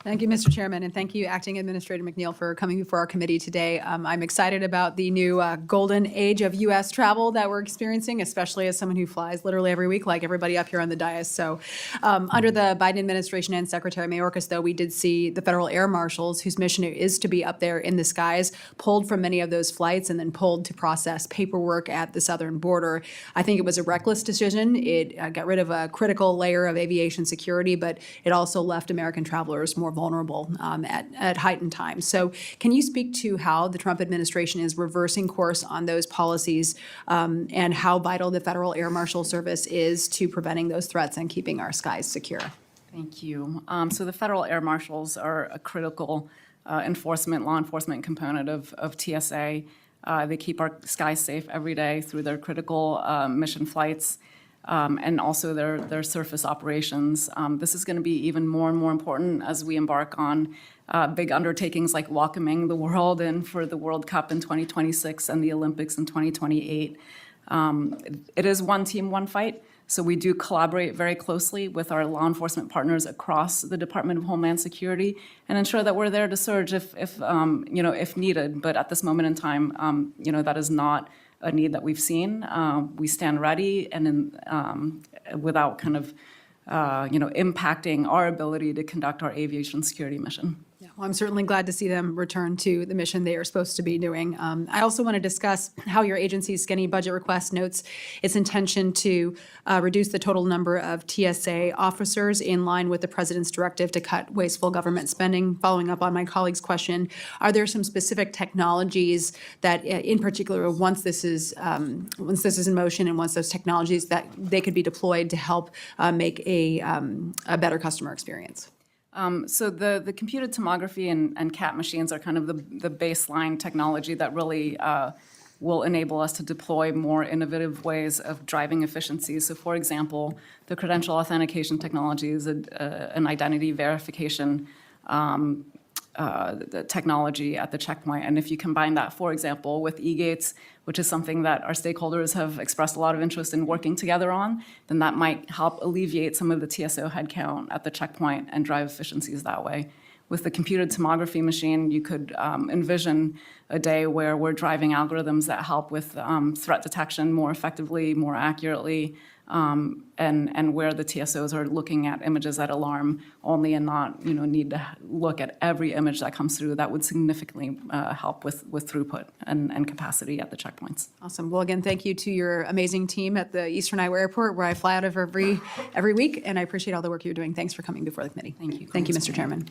Thank you, Mr. Chairman, and thank you, Acting Administrator McNeill, for coming before our committee today. I'm excited about the new golden age of U.S. travel that we're experiencing, especially as someone who flies literally every week, like everybody up here on the dais. So under the Biden administration and Secretary Mayorkas, though, we did see the federal air marshals, whose mission is to be up there in the skies, pulled from many of those flights and then pulled to process paperwork at the southern border. I think it was a reckless decision. It got rid of a critical layer of aviation security, but it also left American travelers more vulnerable at heightened times. So can you speak to how the Trump administration is reversing course on those policies and how vital the Federal Air Marshal Service is to preventing those threats and keeping our skies secure? Thank you. So the Federal Air Marshals are a critical law enforcement component of TSA. They keep our skies safe every day through their critical mission flights. And also their surface operations. This is going to be even more and more important as we embark on big undertakings like welcoming the world in for the World Cup in 2026 and the Olympics in 2028. It is one team, one fight. So we do collaborate very closely with our law enforcement partners across the Department of Homeland Security and ensure that we're there to surge if needed. But at this moment in time, that is not a need that we've seen. We stand ready and without kind of, impacting our ability to conduct our aviation security mission. Yeah, well, I'm certainly glad to see them return to the mission they are supposed to be doing. I also want to discuss how your agency's skinny budget request notes its intention to reduce the total number of TSA officers in line with the president's directive to cut wasteful government spending. Following up on my colleague's question, are there some specific technologies that, in particular, once this is in motion and once those technologies that they could be deployed to help make a better customer experience? So the computed tomography and CAT machines are kind of the baseline technology that really will enable us to deploy more innovative ways of driving efficiency. So for example, the credential authentication technology is an identity verification the technology at the checkpoint. And if you combine that, for example, with e-gates, which is something that our stakeholders have expressed a lot of interest in working together on, then that might help alleviate some of the TSO headcount at the checkpoint and drive efficiencies that way. With the computed tomography machine, you could envision a day where we're driving algorithms that help with threat detection more effectively, more accurately, and where the TSOs are looking at images that alarm only and not need to look at every image that comes through. That would significantly help with throughput and capacity at the checkpoints. Awesome. Well, again, thank you to your amazing team at the Eastern Iowa Airport, where I fly out of every week, and I appreciate all the work you're doing. Thanks for coming before the committee. Thank you. Thank you, Mr. Chairman.